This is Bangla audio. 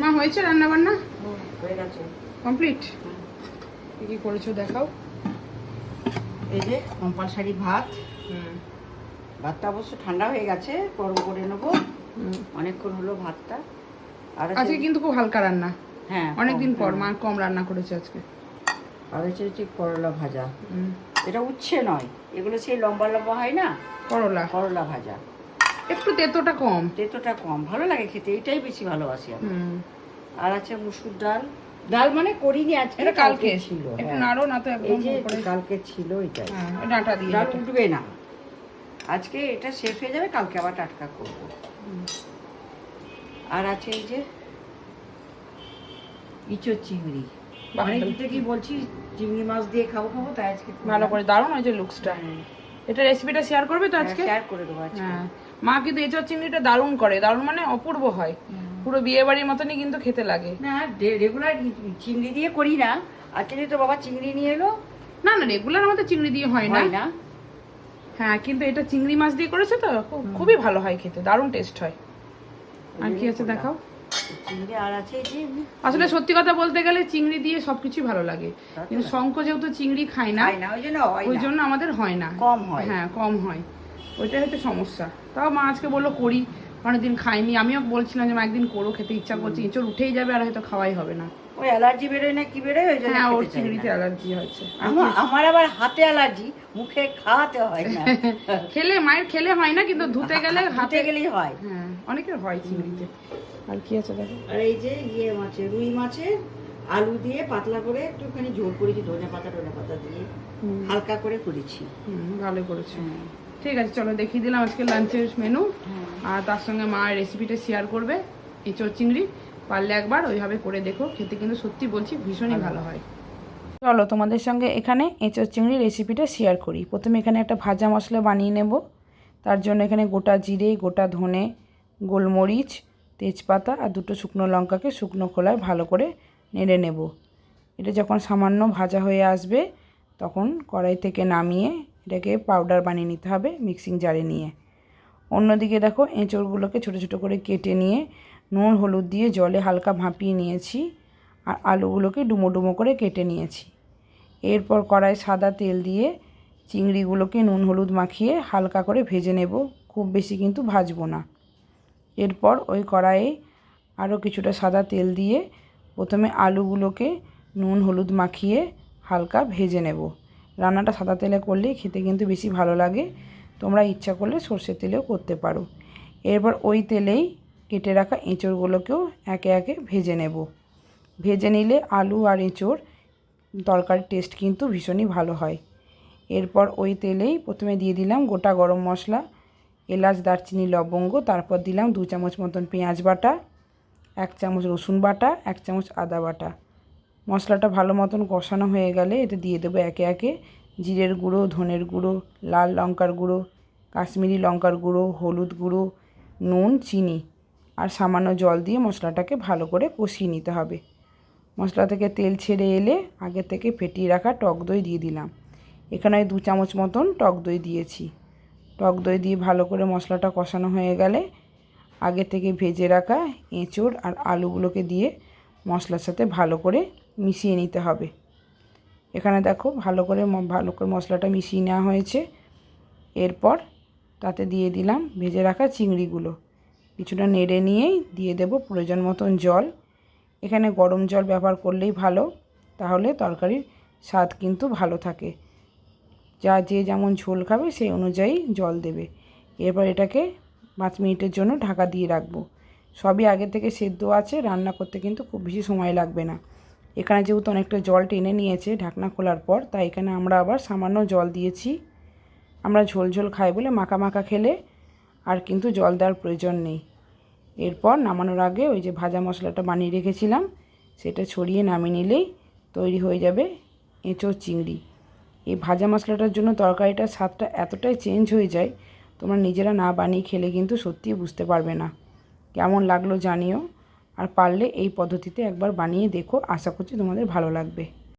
মা হয়েছে রান্না বান্না? হয়ে গেছে, কমপ্লিট। কি করেছো দেখাও। এই যে কম্পালসারি ভাত। ভাতটা অবশ্য ঠান্ডা হয়ে গেছে, গরম করে নেবো। অনেকক্ষণ হলো ভাতটা। আর আজকে কিন্তু খুব হালকা রান্না। হ্যাঁ, অনেকদিন পর মা কম রান্না করেছে আজকে। আর হচ্ছে করলা ভাজা। এটা উচ্ছে নয়, এগুলো সেই লম্বা লম্বা হয় না, করলা, করলা ভাজা। একটু তেতোটা কম, তেতোটা কম ভালো লাগে খেতে, এটাই বেশি ভালোবাসি আমি। আর আছে মুসুর ডাল। ডাল মানে করিনি আজকে, এটা কালকে ছিল। একটু নাড়ো না তো একদম, কালকে ছিল এটাই। ডাঁটা দিয়ে ডাল উঠবে না আজকে, এটা শেষ হয়ে যাবে, কালকে আবার টাটকা করব। আর আছে এই যে ইঁচড় চিংড়ি। অনেকদিন থেকেই বলছি চিংড়ি মাছ দিয়ে খাবো খাবো, তাই আজকে ভালো করে। দারুণ হয়েছে লুকসটা। এটা রেসিপিটা শেয়ার করবে তো আজকে? শেয়ার করে দেবো আজকে। মা কিন্তু এঁচড় চিংড়িটা দারুণ করে, দারুণ মানে অপূর্ব হয়, পুরো বিয়ে বাড়ির মতনই কিন্তু খেতে লাগে। না রেগুলার চিংড়ি দিয়ে করি না, আজকে তো বাবা চিংড়ি নিয়ে এলো। না না, রেগুলার আমাদের চিংড়ি দিয়ে হয় না। হ্যাঁ, কিন্তু এটা চিংড়ি মাছ দিয়ে করেছে তো খুবই ভালো হয় খেতে, দারুণ টেস্ট হয়। আর কি আছে দেখাও। চিংড়ি আর আছে যে, আসলে সত্যি কথা বলতে গেলে চিংড়ি দিয়ে সবকিছুই ভালো লাগে, কিন্তু শঙ্খ যেহেতু চিংড়ি খায় না, ওই জন্য আমাদের হয় না, কম হয়। হ্যাঁ, কম হয়, ওইটাই হচ্ছে সমস্যা। তাও মা আজকে বললো করি, অনেকদিন খাইনি। আমিও বলছিলাম যে মা একদিন করো, খেতে ইচ্ছা করছে। এঁচড় উঠেই যাবে আর হয়তো খাওয়াই হবে না। ওই অ্যালার্জি বেরোয় না কি বেরোয়, ওই জন্য। হ্যাঁ, ওর চিংড়িতে অ্যালার্জি হয়েছে। আমার আবার হাতে অ্যালার্জি, মুখে খাওয়াতে হয় না। খেলে মায়ের খেলে হয় না, কিন্তু ধুতে গেলে হাতে গেলেই হয়। হ্যাঁ, অনেকের হয় চিংড়িতে। আর কি আছে দেখো। আর এই যে মাছের, রুই মাছের আলু দিয়ে পাতলা করে একটুখানি ঝোল করেছি, ধনে পাতা দিয়ে হালকা করে করেছি। ভালো করেছি। ঠিক আছে, চলো দেখিয়ে দিলাম আজকে লাঞ্চের মেনু। আর তার সঙ্গে মা রেসিপিটা শেয়ার করবে এঁচড় চিংড়ি। পারলে একবার ওইভাবে করে দেখো, খেতে কিন্তু সত্যি বলছি ভীষণই ভালো হয়। চলো তোমাদের সঙ্গে এখানে এঁচড় চিংড়ি রেসিপিটা শেয়ার করি। প্রথমে এখানে একটা ভাজা মশলা বানিয়ে নেব। তার জন্য এখানে গোটা জিরে, গোটা ধনে, গোলমরিচ, তেজপাতা আর দুটো শুকনো লঙ্কাকে শুকনো খোলায় ভালো করে নেড়ে নেব। এটা যখন সামান্য ভাজা হয়ে আসবে তখন কড়াই থেকে নামিয়ে এটাকে পাউডার বানিয়ে নিতে হবে মিক্সিং জারে নিয়ে। অন্যদিকে দেখো এঁচড়গুলোকে ছোটো ছোটো করে কেটে নিয়ে নুন হলুদ দিয়ে জলে হালকা ভাপিয়ে নিয়েছি, আর আলুগুলোকে ডুমো ডুমো করে কেটে নিয়েছি। এরপর কড়াই সাদা তেল দিয়ে চিংড়িগুলোকে নুন হলুদ মাখিয়ে হালকা করে ভেজে নেব, খুব বেশি কিন্তু ভাজবো না। এরপর ওই কড়াইয়ে আরও কিছুটা সাদা তেল দিয়ে প্রথমে আলুগুলোকে নুন হলুদ মাখিয়ে হালকা ভেজে নেব। রান্নাটা সাদা তেলে করলেই খেতে কিন্তু বেশি ভালো লাগে, তোমরা ইচ্ছা করলে সর্ষের তেলেও করতে পারো। এরপর ওই তেলেই কেটে রাখা এঁচড়গুলোকেও একে একে ভেজে নেব। ভেজে নিলে আলু আর এঁচড় তরকারির টেস্ট কিন্তু ভীষণই ভালো হয়। এরপর ওই তেলেই প্রথমে দিয়ে দিলাম গোটা গরম মশলা, এলাচ, দারচিনি, লবঙ্গ। তারপর দিলাম 2 চামচ মতন পেঁয়াজ বাটা, 1 চামচ রসুন বাটা, 1 চামচ আদা বাটা। মশলাটা ভালো মতন কষানো হয়ে গেলে এটা দিয়ে দেবো একে একে জিরের গুঁড়ো, ধনের গুঁড়ো, লাল লঙ্কার গুঁড়ো, কাশ্মীরি লঙ্কার গুঁড়ো, হলুদ গুঁড়ো, নুন, চিনি আর সামান্য জল দিয়ে মশলাটাকে ভালো করে কষিয়ে নিতে হবে। মশলা থেকে তেল ছেড়ে এলে আগে থেকে ফেটিয়ে রাখা টক দই দিয়ে দিলাম। এখানে 2 চামচ মতন টক দই দিয়েছি। টক দই দিয়ে ভালো করে মশলাটা কষানো হয়ে গেলে আগে থেকে ভেজে রাখা এঁচড় আর আলুগুলোকে দিয়ে মশলার সাথে ভালো করে মিশিয়ে নিতে হবে। এখানে দেখো ভালো করে মশলাটা মিশিয়ে নেওয়া হয়েছে। এরপর তাতে দিয়ে দিলাম ভেজে রাখা চিংড়িগুলো। কিছুটা নেড়ে নিয়েই দিয়ে দেব প্রয়োজন মতন জল। এখানে গরম জল ব্যবহার করলেই ভালো, তাহলে তরকারির স্বাদ কিন্তু ভালো থাকে। যে যেমন ঝোল খাবে সেই অনুযায়ী জল দেবে। এরপর এটাকে 5 মিনিটের জন্য ঢাকা দিয়ে রাখবো। সবই আগে থেকে সেদ্ধ আছে, রান্না করতে কিন্তু খুব বেশি সময় লাগবে না। এখানে যেহেতু অনেকটা জল টেনে নিয়েছে ঢাকনা খোলার পর, তাই এখানে আমরা আবার সামান্য জল দিয়েছি। আমরা ঝোল ঝোল খাই বলে মাখা মাখা খেলে আর কিন্তু জল দেওয়ার প্রয়োজন নেই। এরপর নামানোর আগে ওই যে ভাজা মশলাটা বানিয়ে রেখেছিলাম সেটা ছড়িয়ে নামিয়ে নিলেই তৈরি হয়ে যাবে এঁচড় চিংড়ি। এই ভাজা মশলাটার জন্য তরকারিটার স্বাদটা এতটাই চেঞ্জ হয়ে যায়, তোমরা নিজেরা না বানিয়ে খেলে কিন্তু সত্যিই বুঝতে পারবে না। কেমন লাগলো জানিও, আর পারলে এই পদ্ধতিতে একবার বানিয়ে দেখো, আশা করছি তোমাদের ভালো লাগবে।